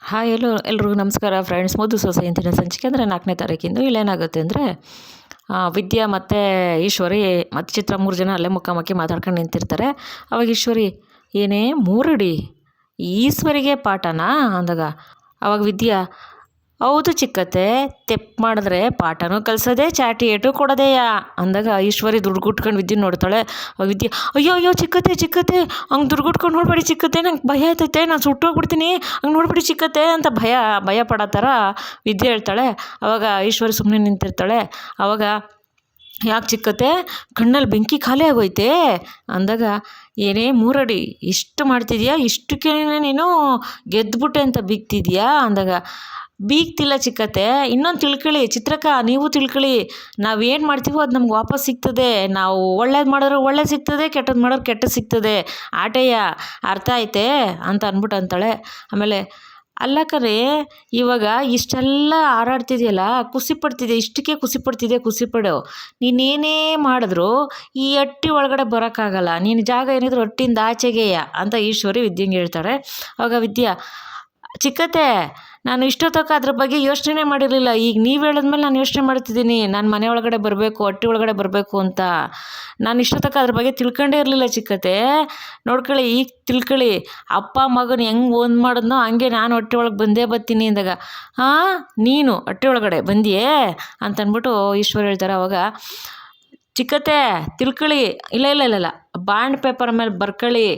Hi ಎಲ್ರಿಗೂ ನಮಸ್ಕಾರ friends. ಮಧು ಸೊಸೆ ಇಂದಿನ ಸಂಚಿಕೆ ಅಂದರೆ 4ನೇ ತಾರೀಕಿಂದು. ಇಲ್ಲೇನಾಗುತ್ತೆ ಅಂದರೆ ವಿದ್ಯಾ ಮತ್ತು ಈಶ್ವರಿ ಮತ್ತು ಚಿತ್ರ 3 ಜನ ಅಲ್ಲೇ ಮುಖಾಮುಖಿ ಮಾತಾಡ್ಕೊಂಡು ನಿಂತಿರ್ತಾರೆ. ಅವಾಗ ಈಶ್ವರಿ, ಏನೇ ಮೂರಡಿ ಈಶ್ವರಿಗೆ ಪಾಠನಾ ಅಂದಾಗ ಅವಾಗ ವಿದ್ಯಾ, ಹೌದು ಚಿಕ್ಕತ್ತೆ, ತೆಪ್ಪು ಮಾಡಿದ್ರೆ ಪಾಠನೂ ಕಲಿಸೋದೆ, ಚಾಟಿ ಏಟು ಕೊಡೋದೇಯಾ ಅಂದಾಗ ಈಶ್ವರಿ ದುಡ್ಡು ಗುಟ್ಕೊಂಡು ವಿದ್ಯೆ ನೋಡ್ತಾಳೆ. ಅವಾಗ ವಿದ್ಯೆ, ಅಯ್ಯೋ ಅಯ್ಯೋ ಚಿಕ್ಕತ್ತೆ ಹಂಗೆ ದುಡ್ಡು ಗುಟ್ಕೊಂಡು ನೋಡ್ಬೇಡಿ ಚಿಕ್ಕತ್ತೆ, ನಂಗೆ ಭಯ ಆಯ್ತೈತೆ, ನಾನು ಸುಟ್ಟೋಗ್ಬಿಡ್ತೀನಿ, ಹಂಗೆ ನೋಡ್ಬೇಡಿ ಚಿಕ್ಕತ್ತೆ ಅಂತ ಭಯ ಪಡೋ ಥರ ವಿದ್ಯೆ ಹೇಳ್ತಾಳೆ. ಅವಾಗ ಈಶ್ವರಿ ಸುಮ್ಮನೆ ನಿಂತಿರ್ತಾಳೆ. ಅವಾಗ ಯಾಕೆ ಚಿಕ್ಕತ್ತೆ, ಕಣ್ಣಲ್ಲಿ ಬೆಂಕಿ ಖಾಲಿ ಆಗೋಯ್ತೆ ಅಂದಾಗ, ಏನೇ ಮೂರಡಿ ಇಷ್ಟು ಮಾಡ್ತಿದ್ಯಾ, ಇಷ್ಟಕ್ಕೆ ನೀನು ಗೆದ್ದುಬಿಟ್ಟೆ ಅಂತ ಬೀಗ್ತಿದ್ಯಾ ಅಂದಾಗ, ಬೀಗ್ತಿಲ್ಲ ಚಿಕ್ಕತ್ತೆ, ಇನ್ನೊಂದು ತಿಳ್ಕೊಳ್ಳಿ ಚಿತ್ರಕ್ಕ, ನೀವು ತಿಳ್ಕೊಳ್ಳಿ, ನಾವೇನು ಮಾಡ್ತೀವೋ ಅದು ನಮ್ಗೆ ವಾಪಸ್ ಸಿಗ್ತದೆ. ನಾವು ಒಳ್ಳೇದು ಮಾಡಿದ್ರೆ ಒಳ್ಳೇದು ಸಿಗ್ತದೆ, ಕೆಟ್ಟದ್ದು ಮಾಡಿದ್ರೆ ಕೆಟ್ಟದ್ದು ಸಿಗ್ತದೆ, ಆಟೆಯ ಅರ್ಥ ಐತೆ ಅಂತ ಅಂತಾಳೆ. ಆಮೇಲೆ, ಅಲ್ಲ ಕರೆ, ಇವಾಗ ಇಷ್ಟೆಲ್ಲ ಹಾರಾಡ್ತಿದೆಯಲ್ಲ, ಖುಷಿಪಡ್ತಿದ್ದೆ, ಇಷ್ಟಕ್ಕೆ ಖುಷಿಪಡು. ನೀನೇನೇ ಮಾಡಿದ್ರು ಈ ಹಟ್ಟಿ ಒಳಗಡೆ ಬರೋಕ್ಕಾಗಲ್ಲ, ನೀನು ಜಾಗ ಏನಿದ್ರು ಹಟ್ಟಿಂದ ಆಚೆಗೆಯ ಅಂತ ಈಶ್ವರಿ ವಿದ್ಯೆಂಗೆ ಹೇಳ್ತಾರೆ. ಅವಾಗ ವಿದ್ಯಾ, ಚಿಕ್ಕತ್ತೆ, ನಾನು ಇಷ್ಟೊತ್ತಕ್ಕೆ ಅದ್ರ ಬಗ್ಗೆ ಯೋಚನೆ ಮಾಡಿರಲಿಲ್ಲ, ಈಗ ನೀವು ಹೇಳಿದ್ಮೇಲೆ ನಾನು ಯೋಚನೆ ಮಾಡ್ತಿದ್ದೀನಿ, ನಾನು ಮನೆ ಒಳಗಡೆ ಬರಬೇಕು, ಹಟ್ಟಿ ಒಳಗಡೆ ಬರಬೇಕು ಅಂತ. ನಾನು ಇಷ್ಟೊತ್ತಕ್ಕೆ ಅದ್ರ ಬಗ್ಗೆ ತಿಳ್ಕೊಂಡೇ ಇರಲಿಲ್ಲ ಚಿಕ್ಕತ್ತೆ. ನೋಡ್ಕೊಳ್ಳಿ, ಈಗ ತಿಳ್ಕೊಳ್ಳಿ, ಅಪ್ಪ ಮಗನ ಹೆಂಗೆ ಒಂದು ಮಾಡಿದ್ನೋ ಹಂಗೆ ನಾನು ಹೊಟ್ಟೆ ಒಳಗೆ ಬಂದೇ ಬರ್ತೀನಿ ಅಂದಾಗ, ಹಾಂ ನೀನು ಹೊಟ್ಟೆ ಒಳಗಡೆ ಬಂದಿಯೇ ಅಂತಂದ್ಬಿಟ್ಟು ಈಶ್ವರ ಹೇಳ್ತಾರೆ. ಅವಾಗ, ಚಿಕ್ಕತ್ತೆ ತಿಳ್ಕೊಳ್ಳಿ, ಇಲ್ಲ ಬಾಂಡ್ ಪೇಪರ್ ಮೇಲೆ ಬರ್ಕೊಳ್ಳಿ,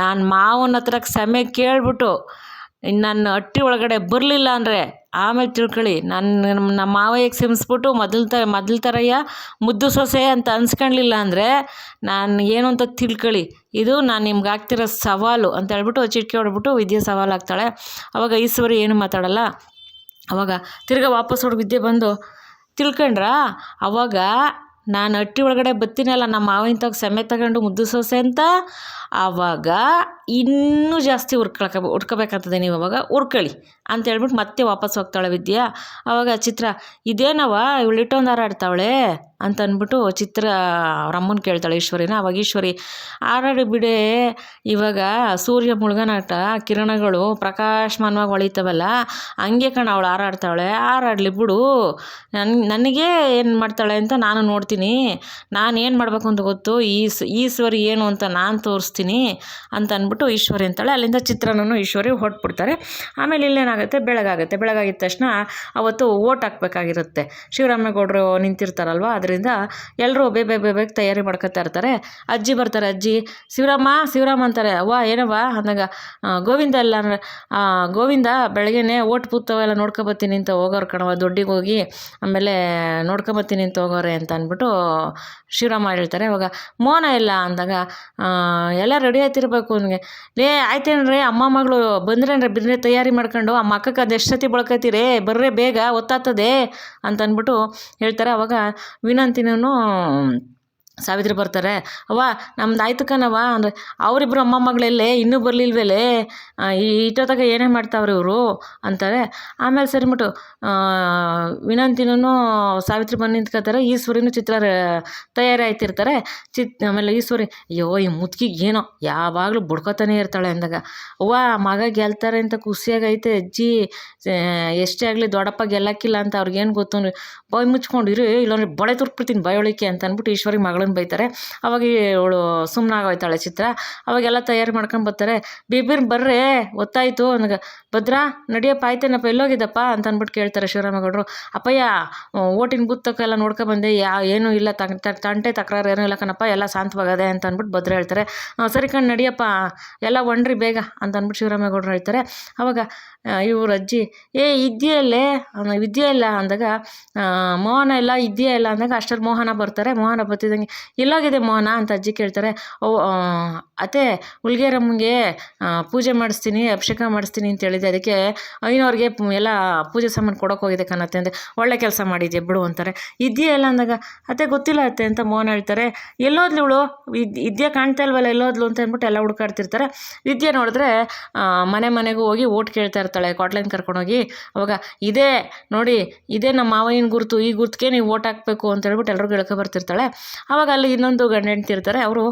ನಾನು ಮಾವನ ಹತ್ರ ಕ್ಷಮೆ ಕೇಳ್ಬಿಟ್ಟು ನನ್ನ ಹಟ್ಟಿ ಒಳಗಡೆ ಬರಲಿಲ್ಲ ಅಂದರೆ ಆಮೇಲೆ ತಿಳ್ಕೊಳ್ಳಿ, ನಮ್ಮ ಮಾವಯ್ಯಗೆ ಕ್ಷಮಿಸ್ಬಿಟ್ಟು ಮೊದಲ ಥರಯ್ಯ ಮುದ್ದು ಸೊಸೆ ಅಂತ ಅನ್ಸ್ಕೊಳ್ಳಿಲ್ಲ ಅಂದರೆ ನಾನು ಏನು ಅಂತ ತಿಳ್ಕೊಳ್ಳಿ, ಇದು ನಾನು ನಿಮ್ಗೆ ಆಗ್ತಿರೋ ಸವಾಲು ಅಂತ ಹೇಳ್ಬಿಟ್ಟು ಚಿಟ್ಕೆ ಹೊಡ್ಬಿಟ್ಟು ವಿದ್ಯೆ ಸವಾಲು ಆಗ್ತಾಳೆ. ಅವಾಗ ಈಶ್ವರಿ ಏನು ಮಾತಾಡಲ್ಲ. ಅವಾಗ ತಿರ್ಗಾ ವಾಪಸ್ ಹೊಡ್ದು ವಿದ್ಯೆ ಬಂದು, ತಿಳ್ಕೊಂಡ್ರಾ, ಅವಾಗ ನಾನು ಹಟ್ಟಿ ಒಳಗಡೆ ಬರ್ತೀನಲ್ಲ ನಮ್ಮ ಮಾವಿನ ಕ್ಷಮೆ ತಗೊಂಡು ಮುದ್ದು ಸೊಸೆ ಅಂತ, ಆವಾಗ ಇನ್ನೂ ಜಾಸ್ತಿ ಉರ್ಕೋಬೇಕಂತದೆ, ನೀವು ಅವಾಗ ಉರ್ಕೊಳ್ಳಿ ಅಂತ ಹೇಳ್ಬಿಟ್ಟು ಮತ್ತೆ ವಾಪಸ್ ಹೋಗ್ತಾಳೆ ವಿದ್ಯಾ. ಆವಾಗ ಚಿತ್ರ, ಇದೇನವ ಇವಳು ಇಟ್ಟೊಂದು ಹಾರಾಡ್ತಾವಳೆ ಅಂತ ಅಂದ್ಬಿಟ್ಟು ಚಿತ್ರ ಅವ್ರ ಅಮ್ಮನ ಕೇಳ್ತಾಳೆ ಈಶ್ವರಿನ. ಅವಾಗ ಈಶ್ವರಿ, ಹಾರಾಡಿ ಬಿಡೆ, ಇವಾಗ ಸೂರ್ಯ ಮುಳುಗನಾಟ ಕಿರಣಗಳು ಪ್ರಕಾಶಮಾನವಾಗಿ ಹೊಳಿತಾವಲ್ಲ, ಹಂಗೆ ಕಣ ಅವಳು ಹಾರಾಡಲಿ ಬಿಡು, ನನಗೆ ಏನು ಮಾಡ್ತಾಳೆ ಅಂತ ನಾನು ನೋಡ್ತೀನಿ, ನಾನು ಏನು ಮಾಡಬೇಕು ಅಂತ ಗೊತ್ತು, ಈಶ್ವರಿ ಏನು ಅಂತ ನಾನು ತೋರಿಸ್ತೀನಿ ಅಂತ ಅಂದ್ಬಿಟ್ಟು ಈಶ್ವರಿ ಅಂತಾಳೆ. ಅಲ್ಲಿಂದ ಚಿತ್ರನೂ ಈಶ್ವರಿ ಹೊಟ್ಬಿಡ್ತಾರೆ. ಆಮೇಲೆ ಇಲ್ಲೇನಾಗುತ್ತೆ, ಬೆಳಗಾಗಿದ್ದ ತಕ್ಷಣ ಅವತ್ತು ಓಟ್ ಹಾಕ್ಬೇಕಾಗಿರುತ್ತೆ. ಶಿವರಾಮೇಗೌಡರು ನಿಂತಿರ್ತಾರಲ್ವ, ಅದರಿಂದ ಎಲ್ಲರೂ ಬೇಗ ತಯಾರಿ ಮಾಡ್ಕೊತಾ ಇರ್ತಾರೆ. ಅಜ್ಜಿ ಬರ್ತಾರೆ. ಅಜ್ಜಿ, ಶಿವರಾಮ ಅಂತಾರೆ. ಅವ್ವ ಏನವ್ವ ಅಂದಾಗ, ಗೋವಿಂದ ಎಲ್ಲ ಗೋವಿಂದ ಬೆಳಗ್ಗೆನೆ ಓಟ್ ಬೂತವೆಲ್ಲ ನೋಡ್ಕೊಬತ್ತೀನಿ ಅಂತ ಹೋಗೋರು ಕಣವ, ದೊಡ್ಡಿಗೆ ಹೋಗಿ ಆಮೇಲೆ ನೋಡ್ಕೊಬತ್ತೀನಿ ಅಂತ ಹೋಗೋರೆ ಅಂತ ಅಂದ್ಬಿಟ್ಟು ಶಿವರಾಮ ಹೇಳ್ತಾರೆ. ಅವಾಗ ಮೋನ ಇಲ್ಲ ಅಂದಾಗ, ಎಲ್ಲ ರೆಡಿ ಆಯ್ತಿರ್ಬೇಕು ನನಗೆ, ಆಯ್ತೇನ್ರಿ ಅಮ್ಮ ಮಗಳು ಬಂದ್ರೇನ್ರಿ, ಬಿರ್ರೆ ತಯಾರಿ ಮಾಡ್ಕೊಂಡು ಆ ಮಕ್ಕಕ್ಕೆ ಅದು ಎಷ್ಟು ಸತಿ ಬಳಕತ್ತೀರಿ, ಬರ್ರೆ ಬೇಗ ಒತ್ತಾಗ್ತದೆ ಅಂತ ಅಂದ್ಬಿಟ್ಟು ಹೇಳ್ತಾರೆ. ಅವಾಗ ವಿನಂತಿನೂ ಸಾವಿತ್ರಿ ಬರ್ತಾರೆ. ಅವ್ವ ನಮ್ದು ಆಯ್ತು ಕಣವ ಅಂದರೆ, ಅವರಿಬ್ಬರು ಅಮ್ಮ ಮಗಳಲ್ಲೇ ಇನ್ನೂ ಬರಲಿಲ್ವೇಲೇ, ಇಷ್ಟೊತ್ತಾಗ ಏನೇ ಮಾಡ್ತಾವ್ರಿ ಇವರು ಅಂತಾರೆ. ಆಮೇಲೆ ಸರಿಬಿಟ್ಟು ವಿನಂತಿನೂ ಸಾವಿತ್ರಿ ಬಂದು ನಿಂತ್ಕೊತಾರೆ. ಈಶ್ವರಿನೂ ಚಿತ್ರ ತಯಾರಿ ಆಯ್ತಿರ್ತಾರೆ. ಆಮೇಲೆ ಈಶ್ವರಿ, ಅಯ್ಯೋ ಈ ಮುದುಕಿಗೆ ಏನೋ ಯಾವಾಗಲೂ ಬಡ್ಕೋತಾನೆ ಇರ್ತಾಳೆ ಅಂದಾಗ, ಅವ್ವ ಮಗ ಗೆಲ್ತಾರೆ ಅಂತ ಖುಷಿಯಾಗೈತೆ ಅಜ್ಜಿ, ಎಷ್ಟೇ ಆಗಲಿ ದೊಡ್ಡಪ್ಪ ಗೆಲ್ಲಕ್ಕಿಲ್ಲ ಅಂತ ಅವ್ರಿಗೇನು ಗೊತ್ತು, ಬಾಯಿ ಮುಚ್ಕೊಂಡಿರಿ ಇಲ್ಲಾಂದ್ರೆ ಬಳೆ ತುರ್ಕ್ಬಿಡ್ತೀನಿ ಬಾಯೊಳಿಕೆ ಅಂತ ಅಂದ್ಬಿಟ್ಟು ಈಶ್ವರಿ ಮಗಳನ್ನ ಬೈತಾರೆ. ಅವಾಗ ಇವಳು ಸುಮ್ಮನಾಗೋಯ್ತಾಳೆ ಚಿತ್ರ. ಅವಾಗೆಲ್ಲ ತಯಾರಿ ಮಾಡ್ಕೊಂಡು ಬರ್ತಾರೆ. ಬರ್ರೆ ಗೊತ್ತಾಯ್ತು ನನಗೆ, ಭದ್ರಾ ನಡಿಯಪ್ಪ, ಆಯ್ತೇನಪ್ಪ, ಎಲ್ಲೋಗಿದ್ದಪ್ಪ ಅಂತ ಅಂದ್ಬಿಟ್ಟು ಕೇಳ್ತಾರೆ ಶಿವರಾಮೇಗೌಡರು. ಅಪ್ಪಯ್ಯ ಓಟಿನ ಬೂತ್ತಕ್ಕೆಲ್ಲ ನೋಡ್ಕೊಬಂದೆ, ಏನೂ ಇಲ್ಲ, ತಂಟೆ ತಕರಾರು ಏನೂ ಇಲ್ಲ ಕಣಪ್ಪ, ಎಲ್ಲ ಶಾಂತವಾಗದೆ ಅಂತ ಅಂದ್ಬಿಟ್ಟು ಭದ್ರ ಹೇಳ್ತಾರೆ. ಸರಿ ಕಣ್ ನಡಿಯಪ್ಪ, ಎಲ್ಲ ಒಣ್ರಿ ಬೇಗ ಅಂತ ಅಂದ್ಬಿಟ್ಟು ಶಿವರಾಮೇಗೌಡರು ಹೇಳ್ತಾರೆ. ಅವಾಗ ಇವ್ರ ಅಜ್ಜಿ, ವಿದ್ಯೆ ಇಲ್ಲ ಅಂದಾಗ, ಮೋಹನ ಇಲ್ಲ ಇದ್ಯಾ ಇಲ್ಲ ಅಂದಾಗ ಅಷ್ಟರಲ್ಲಿ ಮೋಹನ ಬರ್ತಾರೆ. ಮೋಹನ ಬರ್ತಿದ್ದಂಗೆ, ಎಲ್ಲೋಗಿದೆ ಮೋಹನ ಅಂತ ಅಜ್ಜಿ ಕೇಳ್ತಾರೆ. ಅತ್ತೆ ಹುಲ್ಗೇರಮ್ಮಂಗೆ ಪೂಜೆ ಮಾಡಿಸ್ತೀನಿ, ಅಭಿಷೇಕ ಮಾಡಿಸ್ತೀನಿ ಅಂತ ಹೇಳಿದೆ, ಅದಕ್ಕೆ ಐನೋರಿಗೆ ಎಲ್ಲ ಪೂಜೆ ಸಾಮಾನು ಕೊಡೋಕೆ ಹೋಗಿದೆ ಕಣತ್ತೆ ಅಂದೆ. ಒಳ್ಳೆ ಕೆಲಸ ಮಾಡಿದ್ಯಾ ಬಿಡು ಅಂತಾರೆ. ಇದ್ಯಾ ಇಲ್ಲ ಅಂದಾಗ, ಅತ್ತೆ ಗೊತ್ತಿಲ್ಲ ಅತ್ತೆ ಅಂತ ಮೋಹನ ಹೇಳ್ತಾರೆ. ಎಲ್ಲೋದ್ಲು ಇವಳು, ವಿದ್ಯೆ ಕಾಣ್ತಾ ಇಲ್ವಲ್ಲ, ಎಲ್ಲೋದ್ಲು ಅಂತ ಅಂದ್ಬಿಟ್ಟು ಎಲ್ಲ ಹುಡುಕಾಡ್ತಿರ್ತಾರೆ. ವಿದ್ಯೆ ನೋಡಿದ್ರೆ ಮನೆಗೂ ಹೋಗಿ ಓಟ್ ಕೇಳ್ತಾ ಇರ್ತಾಳೆ, ಕಾಟ್ಲೈನ್ ಕರ್ಕೊಂಡೋಗಿ. ಅವಾಗ ಇದೇ ನೋಡಿ, ಇದೇ ನಮ್ಮ ಮಾವಯ್ಯನ ಗುರುತು, ಈ ಗುರುತಿಗೆ ನೀವು ಓಟ್ ಹಾಕಬೇಕು ಅಂತ ಹೇಳ್ಬಿಟ್ಟು ಎಲ್ರಿಗೂ ಬರ್ತಿರ್ತಾಳೆ. ಅವಾಗ ಅಲ್ಲಿ ಇನ್ನೊಂದು ಗಂಡ ಹೆಂಡ್ತಿ ಇರ್ತಾರೆ. ಅವರು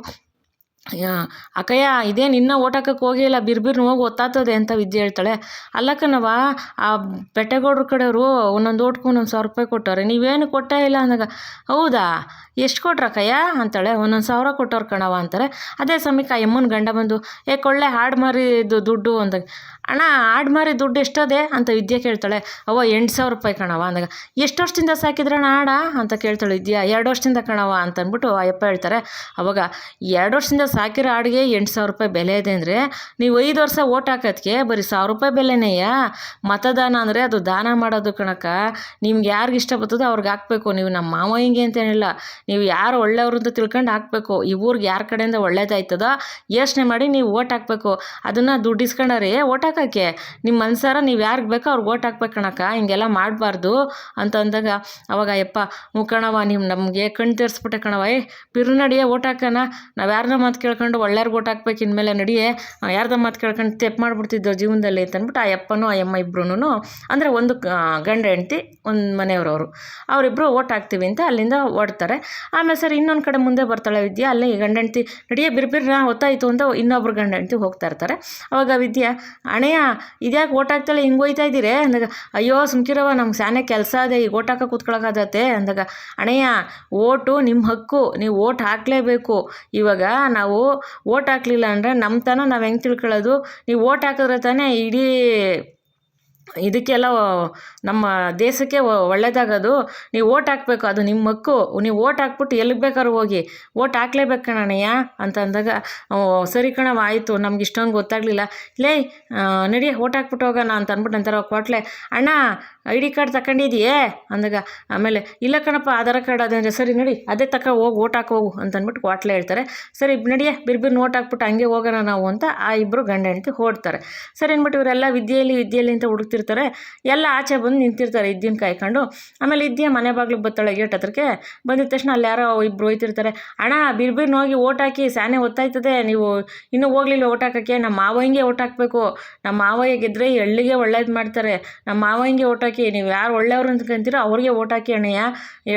ಅಕ್ಕಯ್ಯ ಇದೇನು ಇನ್ನೂ ಓಟ್ ಹಾಕಕ್ಕೆ ಹೋಗಿಲ್ಲ ಬಿರ್ಬಿರ್ನ ಹೋಗಿ ಒತ್ತಾತದೆ ಅಂತ ವಿದ್ಯೆ ಹೇಳ್ತಾಳೆ. ಅಲ್ಲ ಕಣವ, ಆ ಬೆಟ್ಟಗೌಡ್ರ ಕಡೆಯವರು ಒಂದೊಂದು ಓಟ್ಗೂ 1,000 ರೂಪಾಯಿ ಕೊಟ್ಟವ್ರೆ, ನೀವೇನು ಕೊಟ್ಟೇ ಇಲ್ಲ ಅಂದಾಗ, ಹೌದಾ ಎಷ್ಟು ಕೊಟ್ರಕ್ಕಯ್ಯ ಅಂತಾಳೆ. 1,000 ಕೊಟ್ಟವ್ರು ಕಣವ ಅಂತಾರೆ. ಅದೇ ಸಮಯಕ್ಕೆ ಆ ಯಮ್ಮನ ಗಂಡ ಬಂದು, ಕೊಳ್ಳೆ ಹಾಡು ಮಾರಿದ್ದು ದುಡ್ಡು ಅಂದಾಗ, ಅಣ್ಣ ಹಾಡು ಮಾರಿ ದುಡ್ಡು ಎಷ್ಟದೆ ಅಂತ ವಿದ್ಯೆ ಕೇಳ್ತಾಳೆ. 8,000 ರೂಪಾಯಿ ಕಣವ ಅಂದಾಗ, ಎಷ್ಟು ವರ್ಷದಿಂದ ಸಾಕಿದ್ರಣ್ಣ ಹಾಡ ಅಂತ ಕೇಳ್ತಾಳೆ ವಿದ್ಯಾ. 2 ವರ್ಷದಿಂದ ಕಣವ ಅಂತ ಅಂದ್ಬಿಟ್ಟು ಅಯ್ಯಪ್ಪ ಹೇಳ್ತಾರೆ. ಅವಾಗ 2 ವರ್ಷದಿಂದ ಸಾಕಿರೋ ಹಾಡಿಗೆ 8,000 ರೂಪಾಯಿ ಬೆಲೆ ಇದೆ ಅಂದರೆ, ನೀವು 5 ವರ್ಷ ಓಟ್ ಹಾಕೋದಕ್ಕೆ ಬರೀ 1,000 ರೂಪಾಯಿ ಬೆಲೆನೇಯ. ಮತದಾನ ಅಂದರೆ ಅದು ದಾನ ಮಾಡೋದು ಕಣಕ್ಕ. ನಿಮ್ಗೆ ಯಾರಿಗೆ ಇಷ್ಟ ಬರ್ತದೋ ಅವ್ರಿಗೆ ಹಾಕ್ಬೇಕು. ನೀವು ನಮ್ಮ ಮಾವ ಹಿಂಗೆ ಅಂತೇನಿಲ್ಲ, ನೀವು ಯಾರು ಒಳ್ಳೆಯವರು ಅಂತ ತಿಳ್ಕೊಂಡು ಹಾಕ್ಬೇಕು. ಈ ಊರಿಗೆ ಯಾರ ಕಡೆಯಿಂದ ಒಳ್ಳೇದಾಯ್ತದೋ ಯೋಚನೆ ಮಾಡಿ ನೀವು ಓಟ್ ಹಾಕ್ಬೇಕು. ಅದನ್ನು ದುಡ್ಡು ಇಸ್ಕೊಂಡಾರೆ ಓಟ್ ಹಾಕೋಕ್ಕೆ ನಿಮ್ಮ ಮನ್ಸಾರ ನೀವು ಯಾರಿಗೆ ಬೇಕೋ ಅವ್ರಿಗೆ ಓಟ್ ಹಾಕ್ಬೇಕು ಕಣಕ್ಕ, ಹಿಂಗೆಲ್ಲ ಮಾಡಬಾರ್ದು ಅಂತ ಅಂದಾಗ, ಅವಾಗ ಯಪ್ಪ ಕಣವ ನೀವು ನಮಗೆ ಕಣ್ಣು ತೇರಿಸ್ಬಿಟ್ಟೆ ಕಣವ, ಬಿರು ನಡಿಯೇ ಓಟ್ ಹಾಕೋಣ, ನಾವು ಯಾರನ್ನ ಮಾತು ಕೇಳ್ಕೊಂಡು ಒಳ್ಳೆಯವ್ರಿಗೆ ಓಟ್ ಹಾಕ್ಬೇಕು, ಇನ್ಮೇಲೆ ನಡಿಯೇ ಯಾರ್ದ ಮಾತು ಕೇಳ್ಕೊಂಡು ತೆಪ್ಪು ಮಾಡಿಬಿಡ್ತಿದ್ದೋ ಜೀವನದಲ್ಲಿ ಅಂತ ಅಂದ್ಬಿಟ್ಟು ಆ ಯಪ್ಪನೂ ಆ ಯಮ್ಮ ಇಬ್ಬರೂ ಅಂದರೆ ಒಂದು ಗಂಡ ಹೆಂಡ್ತಿ ಒಂದು ಮನೆಯವ್ರವರು ಅವರಿಬ್ಬರು ಓಟ್ ಹಾಕ್ತೀವಿ ಅಂತ ಅಲ್ಲಿಂದ ಓಡ್ತಾರೆ. ಆಮೇಲೆ ಸರ್ ಇನ್ನೊಂದು ಕಡೆ ಮುಂದೆ ಬರ್ತಾಳೆ ವಿದ್ಯಾ, ಅಲ್ಲಿ ಗಂಡ ಹೆಂಡ್ತಿ ನಡಿಯೇ ಬಿರ್ಬಿರ್ನ ಹೊತ್ತಾಯಿತು ಅಂತ ಇನ್ನೊಬ್ರು ಗಂಡ ಹೆಂಡ್ತಿ ಹೋಗ್ತಾ ಇರ್ತಾರೆ. ಅವಾಗ ವಿದ್ಯಾ, ಅಣ್ಣಯ್ಯ ಇದ್ಯಾಕೆ ಓಟ್ ಹಾಕ್ತಾಳೆ ಹಿಂಗೆ ಹೋಯ್ತಾ ಇದ್ದೀರಿ ಅಂದಾಗ, ಅಯ್ಯೋ ಸುಮ್ಕಿರವ ನಮ್ಗೆ ಸ್ಯಾನೆ ಕೆಲಸ ಅದೇ ಈಗ ಓಟ್ ಹಾಕೋ ಕೂತ್ಕೊಳ್ಳೋಕ್ಕಾಗತ್ತೆ ಅಂದಾಗ, ಅಣ್ಣಯ್ಯ ಓಟು ನಿಮ್ಮ ಹಕ್ಕು, ನೀವು ಓಟ್ ಹಾಕಲೇಬೇಕು. ಇವಾಗ ನಾವು ಓಟ್ ಹಾಕ್ಲಿಲ್ಲ ಅಂದರೆ ನಮ್ಮ ತನ ನಾವು ಹೆಂಗೆ ತಿಳ್ಕೊಳ್ಳೋದು, ನೀವು ಓಟ್ ಹಾಕಿದ್ರೆ ತಾನೇ ಇಡೀ ಇದಕ್ಕೆಲ್ಲ ನಮ್ಮ ದೇಶಕ್ಕೆ ಒಳ್ಳೇದಾಗೋದು. ನೀವು ಓಟ್ ಹಾಕಬೇಕು, ಅದು ನಿಮ್ಮ ಹಕ್ಕು. ನೀವು ಓಟ್ ಹಾಕ್ಬಿಟ್ಟು ಎಲ್ಲಿಗೆ ಬೇಕಾದ್ರೂ ಹೋಗಿ ಓಟ್ ಹಾಕ್ಲೇಬೇಕು ಕಣಯ್ಯ ಅಂತ ಅಂದಾಗ, ಸರಿ ಕಣವ ಆಯಿತು, ನಮ್ಗೆ ಇಷ್ಟೊಂದು ಗೊತ್ತಾಗಲಿಲ್ಲ, ಲೇ ನಡಿ ಓಟ್ ಹಾಕ್ಬಿಟ್ಟು ಹೋಗೋಣ ಅಂತ ಅಂದ್ಬಿಟ್ಟು ಅಂತಾರೆ. ಕೊಟ್ಲೆ, ಅಣ್ಣ ID ಕಾರ್ಡ್ ತಗೊಂಡಿದೆಯೇ ಅಂದಾಗ, ಆಮೇಲೆ ಇಲ್ಲ ಕಣಪ್ಪ ಆಧಾರ್ ಕಾರ್ಡ್ ಅದಂದರೆ, ಸರಿ ನಡಿ ಅದೇ ಹೋಗಿ ಓಟ್ ಹಾಕೋಗು ಅಂತ ಅಂದ್ಬಿಟ್ಟು ಕ್ವಾಟ್ಲೆ ಹೇಳ್ತಾರೆ. ಸರಿ ನಡಿಯೇ ಬಿರ್ಬಿರ್ನ ಓಟ್ ಹಾಕ್ಬಿಟ್ಟು ಹಂಗೆ ಹೋಗೋಣ ನಾವು ಅಂತ ಆ ಇಬ್ಬರು ಗಂಡ ಹೆಂಡತಿ ಹೊಡ್ತಾರೆ. ಸರಿ ಅಂದ್ಬಿಟ್ಟು ಇವರೆಲ್ಲ ವಿದ್ಯೆಯಲ್ಲಿ ಅಂತ ಹುಡುಕ್ತಿರ್ತಾರೆ. ಎಲ್ಲ ಆಚೆ ಬಂದು ನಿಂತಿರ್ತಾರೆ ಇದ್ದಿನ ಕಾಯ್ಕೊಂಡು. ಆಮೇಲೆ ಇದ್ದಿಯ ಮನೆ ಬಾಗ್ಲಿಗೆ ಬರ್ತಾಳೆ ಗೇಟ್ ಹತ್ರಕ್ಕೆ. ಬಂದಿದ ತಕ್ಷಣ ಅಲ್ಲಿ ಯಾರೋ ಇಬ್ಬರು ಹೋಯ್ತಿರ್ತಾರೆ. ಅಣ್ಣ ಬಿರ್ಬಿರ್ನ ಹೋಗಿ ಓಟ್ ಹಾಕಿ, ಸ್ಯಾನೆ ಹೊತ್ತಾಯ್ತದೆ, ನೀವು ಇನ್ನೂ ಹೋಗ್ಲಿಲ್ಲ ಓಟ್ ಹಾಕೋಕ್ಕೆ, ನಮ್ಮ ಮಾವಯ್ಯಂಗೆ ಓಟ್ ಹಾಕಬೇಕು, ನಮ್ಮ ಮಾವಯ್ಯ ಗೆದ್ದರೆ ಹಳ್ಳಿಗೆ ಒಳ್ಳೇದು ಮಾಡ್ತಾರೆ, ನಮ್ಮ ಮಾವಯ್ಯಂಗೆ ಓಟ್ ಹಾಕಿ, ನೀವು ಯಾರು ಒಳ್ಳೆಯವರು ಅಂದ್ಕೊಂತೀರೋ ಅವ್ರಿಗೆ ಓಟ್ ಹಾಕಿ ಅಣ್ಣಯ್ಯ, ಈ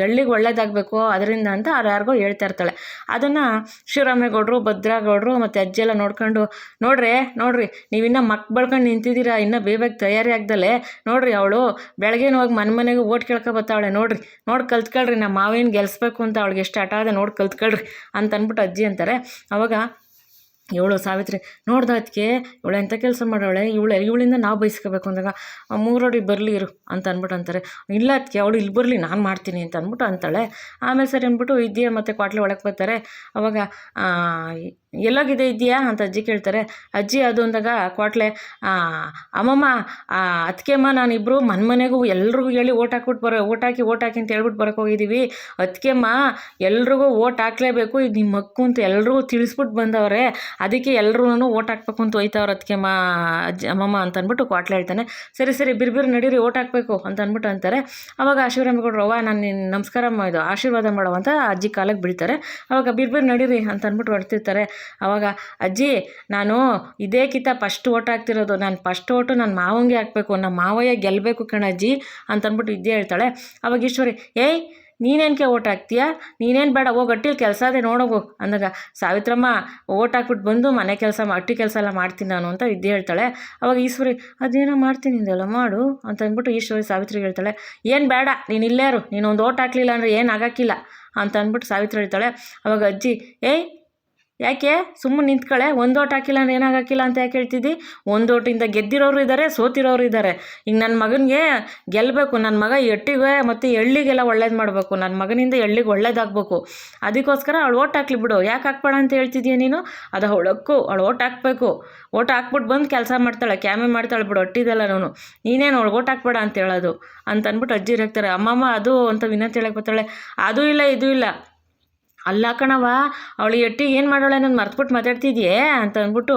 ಹಳ್ಳಿಗೆ ಒಳ್ಳೇದಾಗಬೇಕು ಅದರಿಂದ ಅಂತ ಅವ್ರು ಯಾರಿಗೋ ಹೇಳ್ತಾ ಇರ್ತಾಳೆ. ಅದನ್ನು ಶಿವರಾಮೇಗೌಡರು, ಭದ್ರಾಗೌಡರು ಮತ್ತು ಅಜ್ಜಿ ಎಲ್ಲ ನೋಡ್ಕೊಂಡು, ನೋಡ್ರಿ ನೀವಿನ್ನೂ ಮಕ್ ಬಳ್ಕೊಂಡು ನಿಂತಿದ್ದೀರಾ, ಇನ್ನೂ ಬೇಗ ತಯಾರಿ ಆಗ್ದಲೆ, ನೋಡ್ರಿ ಅವಳು ಬೆಳಗ್ಗೆನ ಹೋಗಿ ಮನೆಗೆ ಓಟ್ ಕೇಳ್ಕೊ ಬರ್ತಾವಳೆ, ನೋಡಿ ಕಲ್ತ್ಕೊಳ್ರಿ, ನಮ್ಮ ಮಾವೇನು ಗೆಲ್ಲಿಸ್ಬೇಕು ಅಂತ ಅವಳಿಗೆ ಎಷ್ಟು ಆಟ ಇದೆ ನೋಡಿ ಕಲ್ತ್ಕೊಳ್ರಿ ಅಂತ ಅಂದ್ಬಿಟ್ಟು ಅಜ್ಜಿ ಅಂತಾರೆ. ಅವಾಗ ಇವಳು ಸಾವಿತ್ರಿ ನೋಡ್ದಕ್ಕೆ ಇವಳು ಎಂಥ ಕೆಲಸ ಮಾಡೋಳೆ, ಇವಳಿಂದ ನಾವು ಬಯಸ್ಕೋಬೇಕು ಅಂದಾಗ, ಮೂರೋಡಿ ಬರಲಿ ಇರು ಅಂತ ಅಂದ್ಬಿಟ್ಟು ಅಂತಾರೆ. ಇಲ್ಲ ಅದಕ್ಕೆ ಅವಳು ಇಲ್ಲಿ ಬರಲಿ ನಾನು ಮಾಡ್ತೀನಿ ಅಂತ ಅಂದ್ಬಿಟ್ಟು ಅಂತಾಳೆ. ಆಮೇಲೆ ಸರಿ ಅಂದ್ಬಿಟ್ಟು ವಿದ್ಯೆ ಮತ್ತು ಕ್ವಾಟ್ಲೆ ಒಳಗೆ ಬರ್ತಾರೆ. ಅವಾಗ ಎಲ್ಲೋಗಿದೆ ಇದೆಯಾ ಅಂತ ಅಜ್ಜಿ ಕೇಳ್ತಾರೆ. ಅಜ್ಜಿ ಅದು ಅಂದಾಗ ಕ್ವಾಟ್ಲೆ, ಅಮ್ಮಮ್ಮ ಅದಕ್ಕೆಮ್ಮ ನಾನಿಬ್ಬರು ಮನೆಗೂ ಎಲ್ರಿಗೂ ಹೇಳಿ ಓಟ್ ಹಾಕಿ ಅಂತ ಹೇಳ್ಬಿಟ್ಟು ಬರೋಕೆ ಹೋಗಿದ್ದೀವಿ. ಅದಕ್ಕೆಮ್ಮ ಎಲ್ರಿಗೂ ಓಟ್ ಹಾಕ್ಲೇಬೇಕು, ಇದು ನಿಮ್ಮ ಹಕ್ಕು ಅಂತ ಎಲ್ರಿಗೂ ತಿಳಿಸ್ಬಿಟ್ಟು ಬಂದವ್ರೆ, ಅದಕ್ಕೆ ಎಲ್ರೂ ಓಟ್ ಹಾಕ್ಬೇಕು ಅಂತ ಹೋಯ್ತವ್ರು ಅದಕ್ಕೆಮ್ಮ ಅಮ್ಮಮ್ಮ ಅಂತ ಅಂದ್ಬಿಟ್ಟು ಕ್ವಾಟ್ಲೆ ಹೇಳ್ತಾನೆ. ಸರಿ ಬಿರ್ಬಿರ್ ನಡೀರಿ ಓಟ್ ಹಾಕಬೇಕು ಅಂತ ಅಂದ್ಬಿಟ್ಟು ಅಂತಾರೆ. ಅವಾಗ ಶಿವರಾಮೇಗೌಡರು, ನಾನು ನಿನ್ನ ನಮಸ್ಕಾರ ಇದು ಆಶೀರ್ವಾದ ಮಾಡೋ ಅಂತ ಅಜ್ಜಿ ಕಾಲಕ್ಕೆ ಬೀಳ್ತಾರೆ. ಅವಾಗ ಬಿರ್ಬಿರ್ ನಡೀರಿ ಅಂತ ಅಂದ್ಬಿಟ್ಟು ಹೊಡ್ತಿರ್ತಾರೆ. ಅವಾಗ ಅಜ್ಜಿ ನಾನು ಇದಕ್ಕಿಂತ ಫಸ್ಟ್ ಓಟ್ ಹಾಕ್ತಿರೋದು, ನಾನು ಫಸ್ಟ್ ಓಟು ನನ್ನ ಮಾವಂಗೆ ಹಾಕಬೇಕು, ನಮ್ಮ ಮಾವಯ್ಯ ಗೆಲ್ಲಬೇಕು ಕಣಜ್ಜಿ ಅಂತ ಅಂದ್ಬಿಟ್ಟು ವಿದ್ಯೆ ಹೇಳ್ತಾಳೆ. ಅವಾಗ ಈಶ್ವರಿ, ನೀನೇನಕ್ಕೆ ಓಟ್ ಹಾಕ್ತೀಯಾ, ನೀನೇನು ಬೇಡ ಹೋಗಿ ಅಟ್ಟಿಲಿ ಕೆಲಸ ಅದೇ ನೋಡೋಗು ಅಂದಾಗ, ಸಾವಿತ್ರಮ್ಮ ಓಟ್ ಹಾಕ್ಬಿಟ್ಟು ಬಂದು ಮನೆ ಕೆಲಸ ಅಟ್ಟಿ ಕೆಲಸ ಎಲ್ಲ ಮಾಡ್ತೀನಿ ನಾನು ಅಂತ ವಿದ್ಯೆ ಹೇಳ್ತಾಳೆ. ಅವಾಗ ಈಶ್ವರಿ, ಅದೇನೋ ಮಾಡ್ತೀನಿ ಇದೆಲ್ಲ ಮಾಡು ಅಂತ ಅಂದ್ಬಿಟ್ಟು ಈಶ್ವರಿ ಸಾವಿತ್ರಿಗೆ ಹೇಳ್ತಾಳೆ. ಏನು ಬೇಡ ನೀನು ಇಲ್ಲೇರು, ನೀನೊಂದು ಓಟ್ ಹಾಕ್ಲಿಲ್ಲ ಅಂದರೆ ಏನು ಆಗೋಕ್ಕಿಲ್ಲ ಅಂತ ಅಂದ್ಬಿಟ್ಟು ಸಾವಿತ್ರಿ ಹೇಳ್ತಾಳೆ. ಅವಾಗ ಅಜ್ಜಿ, ಯಾಕೆ ಸುಮ್ಮನೆ ನಿಂತ್ಕೊಳ್ಳೆ, ಒಂದು ಓಟ್ ಹಾಕಿಲ್ಲ ಅಂದ್ರೆ ಏನಾಗಕ್ಕಿಲ್ಲ ಅಂತ ಯಾಕೆ ಹೇಳ್ತಿದ್ದಿ, ಒಂದು ಓಟಿಂದ ಗೆದ್ದಿರೋರು ಇದ್ದಾರೆ, ಸೋತಿರೋರು ಇದ್ದಾರೆ. ಈಗ ನನ್ನ ಮಗನಿಗೆ ಗೆಲ್ಲಬೇಕು, ನನ್ನ ಮಗ ಎಟ್ಟಿಗೆ ಮತ್ತು ಹಳ್ಳಿಗೆಲ್ಲ ಒಳ್ಳೇದು ಮಾಡಬೇಕು, ನನ್ನ ಮಗನಿಂದ ಹಳ್ಳಿಗೆ ಒಳ್ಳೇದಾಗಬೇಕು, ಅದಕ್ಕೋಸ್ಕರ ಅವಳು ಓಟ್ ಹಾಕ್ಲಿ ಬಿಡು, ಯಾಕೆ ಹಾಕ್ಬೇಡ ಅಂತ ಹೇಳ್ತಿದ್ದೀಯ ನೀನು, ಅದು ಅವಳಕ್ಕೂ ಅವಳು ಓಟ್ ಹಾಕಬೇಕು, ಓಟ್ ಹಾಕ್ಬಿಟ್ಟು ಬಂದು ಕೆಲಸ ಮಾಡ್ತಾಳೆ, ಕ್ಯಾಮೆ ಮಾಡ್ತಾಳೆ ಬಿಡು ಅಟ್ಟಿದೆಲ್ಲ, ನೀನೇನು ಅವಳು ಓಟ್ ಹಾಕ್ಬೇಡ ಅಂತ ಹೇಳೋದು ಅಂತ ಅಂದ್ಬಿಟ್ಟು ಅಜ್ಜಿ ಇರ್ತಾರೆ. ಅಮ್ಮಮ್ಮ ಅದು ಅಂತ ವಿನಂತಿ ಹೇಳಕ್ಕೆ ಬರ್ತಾಳೆ. ಅದೂ ಇಲ್ಲ ಇದೂ ಇಲ್ಲ, ಅಲ್ಲ ಕಣವ ಅವಳು ಎಟ್ಟಿಗೆ ಏನು ಮಾಡೋಳೆ ನಾನು ಮರ್ತ್ಬಿಟ್ಟು ಮಾತಾಡ್ತಿದ್ಯೇ ಅಂತ ಅಂದ್ಬಿಟ್ಟು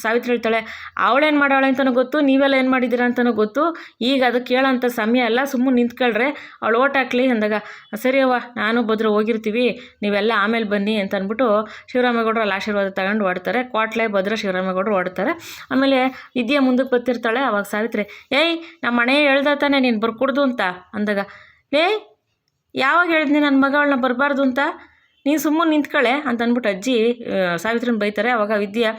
ಸಾವಿತ್ರಿ ಹೇಳ್ತಾಳೆ. ಅವಳೇನು ಮಾಡೋಳೆ ಅಂತಲೂ ಗೊತ್ತು, ನೀವೆಲ್ಲ ಏನು ಮಾಡಿದ್ದೀರಾ ಅಂತಲೂ ಗೊತ್ತು, ಈಗ ಅದು ಕೇಳೋಂಥ ಸಮಯ ಅಲ್ಲ, ಸುಮ್ಮನೆ ನಿಂತ್ಕೊಳ್ರೆ ಅವಳು ಓಟ್ ಹಾಕ್ಲಿ ಅಂದಾಗ, ಸರಿ ಅವ್ವ ನಾನು ಭದ್ರ ಹೋಗಿರ್ತೀವಿ, ನೀವೆಲ್ಲ ಆಮೇಲೆ ಬನ್ನಿ ಅಂತ ಅಂದ್ಬಿಟ್ಟು ಶಿವರಾಮೇಗೌಡರು ಅಲ್ಲಿ ಆಶೀರ್ವಾದ ತಗೊಂಡು ಹೊಡ್ತಾರೆ. ಕ್ವಾಟ್ಲೆ ಭದ್ರ ಶಿವರಾಮೇಗೌಡರು ಹೊಡ್ತಾರೆ. ಆಮೇಲೆ ವಿದ್ಯೆ ಮುಂದಕ್ಕೆ ಬರ್ತಿರ್ತಾಳೆ. ಅವಾಗ ಸಾವಿತ್ರಿ, ನಮ್ಮ ಮನೆ ಹೇಳ್ದ ತಾನೆ ನೀನು ಬರ್ಕೊಡ್ದು ಅಂತ ಅಂದಾಗ, ಯಾವಾಗ ಹೇಳಿದ್ನಿ ನನ್ನ ಮಗಳನ್ನ ಬರಬಾರ್ದು ಅಂತ, ನೀನು ಸುಮ್ಮನೆ ನಿಂತ್ಕೊಳ್ಳೆ ಅಂತ ಅಂದ್ಬಿಟ್ಟು ಅಜ್ಜಿ ಸಾವಿತ್ರಿನ ಬೈತಾರೆ. ಅವಾಗ ವಿದ್ಯಾ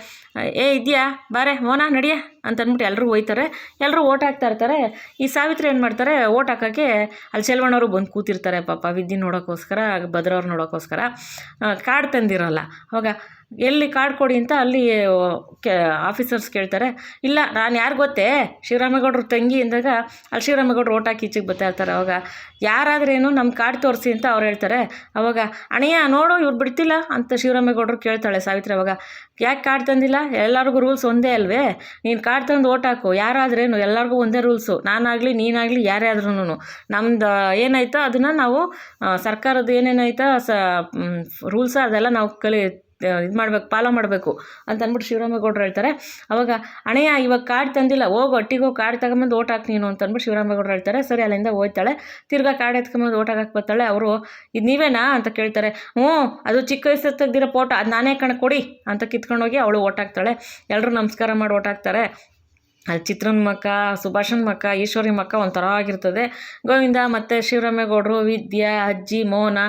ಇದೆಯಾ ಬಾರೆ ಮೋನ ನಡಿಯ ಅಂತ ಅಂದ್ಬಿಟ್ಟು ಎಲ್ಲರೂ ಹೋಯ್ತಾರೆ. ಎಲ್ಲರೂ ಓಟ್ ಹಾಕ್ತಾ ಇರ್ತಾರೆ. ಈ ಸಾವಿತ್ರಿ ಏನು ಮಾಡ್ತಾರೆ, ಓಟ್ ಹಾಕೋಕ್ಕೆ ಅಲ್ಲಿ ಚೆಲ್ವಣ್ಣವರು ಬಂದು ಕೂತಿರ್ತಾರೆ ಪಾಪ ವಿದ್ಯೆ ನೋಡೋಕ್ಕೋಸ್ಕರ, ಭದ್ರವ್ರು ನೋಡೋಕ್ಕೋಸ್ಕರ. ಕಾರ್ಡ್ ತಂದಿರೋಲ್ಲ. ಅವಾಗ ಎಲ್ಲಿ ಕಾರ್ಡ್ ಕೊಡಿ ಅಂತ ಅಲ್ಲಿ ಆಫೀಸರ್ಸ್ ಕೇಳ್ತಾರೆ. ಇಲ್ಲ ನಾನು ಯಾರು ಗೊತ್ತೇ, ಶಿವರಾಮೇಗೌಡರು ತಂಗಿ ಅಂದಾಗ ಅಲ್ಲಿ ಶಿವರಾಮೇಗೌಡರು ಓಟ್ ಹಾಕಿ ಈಚೆಗೆ ಬರ್ತಾ ಇರ್ತಾರೆ. ಅವಾಗ ಯಾರಾದ್ರೇನು ನಮ್ಮ ಕಾರ್ಡ್ ತೋರಿಸಿ ಅಂತ ಅವ್ರು ಹೇಳ್ತಾರೆ. ಅವಾಗ ಅಣ್ಣಯ್ಯ ನೋಡು ಇವ್ರು ಬಿಡ್ತಿಲ್ಲ ಅಂತ ಶಿವರಾಮೇಗೌಡರು ಕೇಳ್ತಾಳೆ ಸಾವಿತ್ರಿ. ಅವಾಗ ಯಾಕೆ ಕಾರ್ಡ್ ತಂದಿಲ್ಲ, ಎಲ್ಲರಿಗೂ ರೂಲ್ಸ್ ಒಂದೇ ಅಲ್ವೇ, ನೀನು ಕಾರ್ಡ್ ತಂದು ಓಟ್ ಹಾಕು, ಯಾರಾದ್ರೇನು ಎಲ್ಲರಿಗೂ ಒಂದೇ ರೂಲ್ಸು, ನಾನಾಗಲಿ ನೀನಾಗಲಿ ಯಾರೇ ಆದ್ರೂ ನಮ್ದು ಏನಾಯ್ತೋ ಅದನ್ನು ನಾವು ಸರ್ಕಾರದ ಏನೇನಾಯ್ತೋ ರೂಲ್ಸ ಅದೆಲ್ಲ ನಾವು ಇದು ಮಾಡ್ಬೇಕು, ಫಾಲೋ ಮಾಡಬೇಕು ಅಂತ ಅಂದ್ಬಿಟ್ಟು ಶಿವರಾಮೇಗೌಡರು ಹೇಳ್ತಾರೆ. ಅವಾಗ ಅಣ್ಣಯ್ಯ ಇವಾಗ ಕಾರ್ಡ್ ತಂದಿಲ್ಲ, ಹೋಗು ಒಟ್ಟಿಗೆ ಕಾರ್ಡ್ ತಗೊಂಬಂದು ಓಟ್ ಹಾಕಿ ನೀನು ಅಂತ ಅಂದ್ಬಿಟ್ಟು ಶಿವರಾಮೇಗೌಡರು ಹೇಳ್ತಾರೆ. ಸರಿ ಅಲ್ಲಿಂದ ಹೋಗ್ತಾಳೆ. ತಿರ್ಗಾ ಕಾರ್ಡ್ ಎತ್ಕೊಂಬಂದು ಓಟ್ ಹಾಕಕ್ಕೆ ಬರ್ತಾಳೆ. ಅವರು ಇದು ನೀವೇನಾ ಅಂತ ಕೇಳ್ತಾರೆ. ಅದು ಚಿಕ್ಕ ವಯಸ್ಸು ತೆಗ್ದಿರೋ ಫೋಟೋ, ಅದು ನಾನೇ ಕೊಡಿ ಅಂತ ಕಿತ್ಕೊಂಡೋಗಿ ಅವಳು ಓಟ್ ಹಾಕ್ತಾಳೆ. ಎಲ್ಲರೂ ನಮಸ್ಕಾರ ಮಾಡಿ ಓಟ್ ಹಾಕ್ತಾರೆ. ಅಲ್ಲಿ ಚಿತ್ರನ ಮಕ್ಕ, ಸುಭಾಷನ ಮಕ್ಕ, ಈಶ್ವರಿ ಮಕ್ಕ ಒಂಥರ ಆಗಿರ್ತದೆ. ಗೋವಿಂದ ಮತ್ತು ಶಿವರಾಮೇಗೌಡರು, ವಿದ್ಯಾ, ಅಜ್ಜಿ, ಮೋಹನ,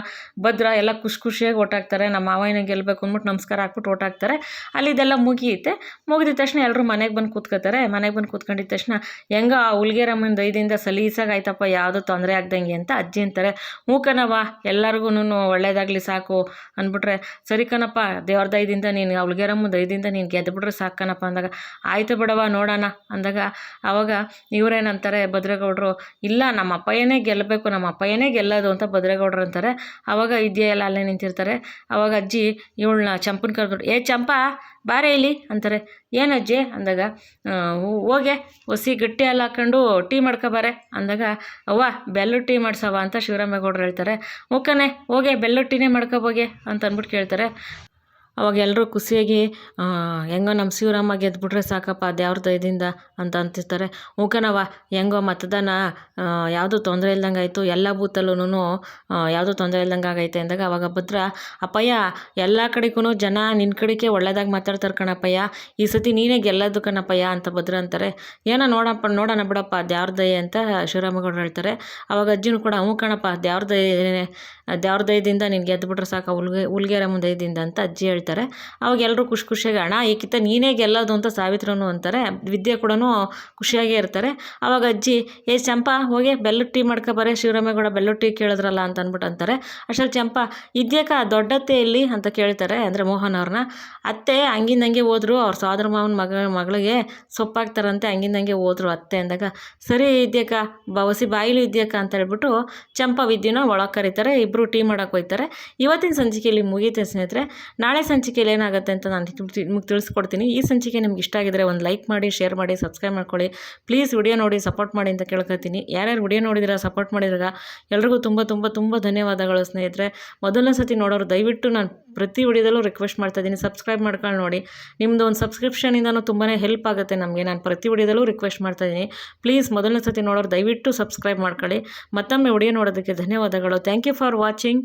ಭದ್ರ ಎಲ್ಲ ಖುಷಿಯಾಗಿ ಓಟ್ ಹಾಕ್ತಾರೆ. ನಮ್ಮ ಮಾವಯ್ಯನ ಗೆಲ್ಲಬೇಕು ಅಂದ್ಬಿಟ್ಟು ನಮಸ್ಕಾರ ಹಾಕ್ಬಿಟ್ಟು ಓಟ್ ಹಾಕ್ತಾರೆ. ಅಲ್ಲಿದೆಲ್ಲ ಮುಗಿಯುತ್ತೆ. ಮುಗಿದ ತಕ್ಷಣ ಎಲ್ಲರೂ ಮನೆಗೆ ಬಂದು ಕೂತ್ಕೋತಾರೆ. ಮನೆಗೆ ಬಂದು ಕೂತ್ಕೊಂಡಿದ್ದ ತಕ್ಷಣ ಹೆಂಗೋ ಆ ಹುಲ್ಗೇರಮ್ಮನ ದಯದಿಂದ ಸಲೀಸಾಗಿ ಆಯ್ತಪ್ಪ, ಯಾವುದೂ ತೊಂದರೆ ಆಗ್ದಂಗೆ ಅಂತ ಅಜ್ಜಿ ಅಂತಾರೆ. ಕಣವ್ವ ಎಲ್ಲರಿಗೂ ಒಳ್ಳೇದಾಗಲಿ ಸಾಕು ಅಂದ್ಬಿಟ್ರೆ, ಸರಿ ಕಣಪ್ಪ ದೇವ್ರ ದಯದಿಂದ ನೀನು ಹುಲ್ಗೇರಮ್ಮನ ದಯದಿಂದ ನೀನು ಗೆದ್ದುಬಿಟ್ರೆ ಸಾಕು ಕಣಪ್ಪ ಅಂದಾಗ, ಆಯ್ತು ಬಿಡವ ನೋಡೋಣ ಅಂದಾಗ, ಆವಾಗ ಇವರೇನಂತಾರೆ ಭದ್ರೇಗೌಡರು, ಇಲ್ಲ ನಮ್ಮ ಅಪ್ಪಯ್ಯನೇ ಗೆಲ್ಲಬೇಕು, ನಮ್ಮ ಅಪ್ಪಯ್ಯನೇ ಗೆಲ್ಲೋದು ಅಂತ ಭದ್ರೇಗೌಡರು ಅಂತಾರೆ. ಆವಾಗ ವಿದ್ಯೆ ಎಲ್ಲ ಅಲ್ಲೇ ನಿಂತಿರ್ತಾರೆ. ಆವಾಗ ಅಜ್ಜಿ ಇವಳನ್ನ ಚಂಪನ ಕರೆದ್ಬಿಟ್ಟು, ಚಂಪಾ ಬಾರೆ ಇಲ್ಲಿ ಅಂತಾರೆ. ಏನಜ್ಜಿ ಅಂದಾಗ, ಹೋಗೆ ಒಸಿ ಗಟ್ಟಿ ಹಾಲು ಹಾಕ್ಕೊಂಡು ಟೀ ಮಾಡ್ಕೊಬಾರೆ ಅಂದಾಗ, ಅವ್ವ ಬೆಲ್ಲದ ಟೀ ಮಾಡ್ಸವ ಅಂತ ಶಿವರಾಮೇಗೌಡರು ಹೇಳ್ತಾರೆ. ಓಕನೆ ಹೋಗೆ ಬೆಲ್ಲದ ಟೀನೇ ಮಾಡ್ಕೊಬೋಗೆ ಅಂತ ಅಂದ್ಬಿಟ್ಟು ಕೇಳ್ತಾರೆ. ಅವಾಗ ಎಲ್ಲರೂ ಖುಷಿಯಾಗಿ ಹೆಂಗೋ ನಮ್ಮ ಶಿವರಾಮ ಗೆದ್ಬಿಟ್ರೆ ಸಾಕಪ್ಪ ದೇವ್ರ ದಯದಿಂದ ಅಂತ ಅಂತಿರ್ತಾರೆ. ಕಣವ್ವ ಹೆಂಗೋ ಮತದಾನ ಯಾವುದೂ ತೊಂದರೆ ಇಲ್ದಂಗೆ ಆಯಿತು, ಎಲ್ಲ ಬೂತಲ್ಲೂ ಯಾವುದೂ ತೊಂದರೆ ಇಲ್ದಂಗೆ ಆಗೈತೆ ಅಂದಾಗ, ಅವಾಗ ಭದ್ರ, ಅಪ್ಪಯ್ಯ ಎಲ್ಲ ಕಡೆಗೂ ಜನ ನಿನ್ನ ಕಡೆಗೆ ಒಳ್ಳೇದಾಗಿ ಮಾತಾಡ್ತಾರೆ ಕಣಪ್ಪಯ್ಯ, ಈ ಸತಿ ನೀನೇ ಗೆಲ್ಲೋದು ಕಣಪ್ಪಯ್ಯ ಅಂತ ಭದ್ರ ಅಂತಾರೆ. ಏನೋ ನೋಡೋಣ ಬಿಡಪ್ಪ ದೇವ್ರ ದಯೆ ಅಂತ ಶಿವರಾಮೇಗೌಡರು ಹೇಳ್ತಾರೆ. ಅವಾಗ ಅಜ್ಜಿನೂ ಕೂಡ ಕಣಪ್ಪ ದೇವ್ರ ದಯದಿಂದ ನೀನು ಗೆದ್ದುಬಿಟ್ರೆ ಸಾಕು ಹುಲ್ಗೇರಮ್ಮನ ದಯದಿಂದ ಅಂತ ಅಜ್ಜಿ ಹೇಳ್ತಾರೆ. ಅವಾಗ ಎಲ್ಲರೂ ಖುಷಿಯಾಗಿ, ಅಣ್ಣ ಈಕಿತ ನೀನೇ ಗೆಲ್ಲೋದು ಅಂತ ಸಾವಿತ್ರನು ಅಂತಾರೆ. ವಿದ್ಯೆ ಕೂಡ ಖುಷಿಯಾಗೇ ಇರ್ತಾರೆ. ಅವಾಗ ಅಜ್ಜಿ, ಚಂಪಾ ಹೋಗಿ ಬೆಲ್ಲದ ಟೀ ಮಾಡ್ಕೊಬಾರೆ, ಶಿವರಾಮೇಗೌಡ ಬೆಲ್ಲದ ಟೀ ಕೇಳಿದ್ರಲ್ಲ ಅಂತ ಅಂದ್ಬಿಟ್ಟು ಅಂತಾರೆ. ಅಷ್ಟರಲ್ಲಿ ಚಂಪಾ, ಇದ್ಯಾಕ ದೊಡ್ಡತ್ತೆ ಎಲ್ಲಿ ಅಂತ ಕೇಳ್ತಾರೆ, ಅಂದರೆ ಮೋಹನ್ ಅವ್ರನ್ನ. ಅತ್ತೆ ಹಂಗಿಂದಂಗೆ ಹೋದ್ರು, ಅವ್ರ ಸೋದರ ಮಾವನ ಮಗಳಿಗೆ ಸೊಪ್ಪಾಗ್ತಾರಂತೆ, ಹಂಗಿಂದಂಗೆ ಹೋದ್ರು ಅತ್ತೆ ಅಂದಾಗ, ಸರಿ ಇದ್ಯಾಕ ಬವಸಿ ಬಾಯಿಲು ಇದ್ಯಾಕ ಅಂತ ಹೇಳ್ಬಿಟ್ಟು ಚಂಪಾ ವಿದ್ಯೆನ ಒಳಗೆ ಕರೀತಾರೆ. ಇಬ್ಬರು ಟೀ ಮಾಡೋಕೆ ಹೋಗ್ತಾರೆ. ಇವತ್ತಿನ ಸಂಚಿಕೆಯಲ್ಲಿ ಮುಗೀತೆ ಸ್ನೇಹಿತರೆ. ನಾಳೆ ಸಂಚಿಕೆಯಲ್ಲಿ ಏನಾಗುತ್ತೆ ಅಂತ ನಾನು ನಿಮಗೆ ತಿಳಿಸ್ಕೊಡ್ತೀನಿ. ಈ ಸಂಚಿಕೆ ನಿಮ್ಗೆ ಇಷ್ಟ ಆಗಿದ್ರೆ ಒಂದು ಲೈಕ್ ಮಾಡಿ, ಶೇರ್ ಮಾಡಿ, ಸಬ್ಸ್ಕ್ರೈಬ್ ಮಾಡ್ಕೊಳ್ಳಿ. ಪ್ಲೀಸ್ ವಿಡಿಯೋ ನೋಡಿ ಸಪೋರ್ಟ್ ಮಾಡಿ ಅಂತ ಕೇಳ್ಕೊತೀನಿ. ಯಾರ್ಯಾರು ವಿಡಿಯೋ ನೋಡಿದಿರ, ಸಪೋರ್ಟ್ ಮಾಡಿದ್ರಾಗ ಎಲ್ರಿಗೂ ತುಂಬ ಧನ್ಯವಾದಗಳು ಸ್ನೇಹಿತರೆ. ಮೊದಲನೇ ಸತಿ ನೋಡೋರು ದಯವಿಟ್ಟು ನಾನು ಪ್ರತಿ ವಿಡಿಯೋದಲ್ಲೂ ರಿಕ್ವೆಸ್ಟ್ ಮಾಡ್ತಾಯಿದ್ದೀನಿ, ಸಬ್ಸ್ಕ್ರೈಬ್ ಮಾಡ್ಕೊಂಡು ನೋಡಿ. ನಿಮ್ಮದು ಒಂದು ಸಬ್ಸ್ಕ್ರಿಪ್ಷನಿಂದನೂ ತುಂಬಾ ಹೆಲ್ಪ್ ಆಗುತ್ತೆ ನಮಗೆ. ನಾನು ಪ್ರತಿ ವಿಡಿಯೋದಲ್ಲೂ ರಿಕ್ವೆಸ್ಟ್ ಮಾಡ್ತಾಯಿದ್ದೀನಿ. ಪ್ಲೀಸ್ ಮೊದಲನೇ ಸತಿ ನೋಡೋರು ದಯವಿಟ್ಟು ಸಬ್ಸ್ಕ್ರೈಬ್ ಮಾಡ್ಕೊಳ್ಳಿ. ಮತ್ತೊಮ್ಮೆ ವಿಡಿಯೋ ನೋಡೋದಕ್ಕೆ ಧನ್ಯವಾದಗಳು. Thank you for watching.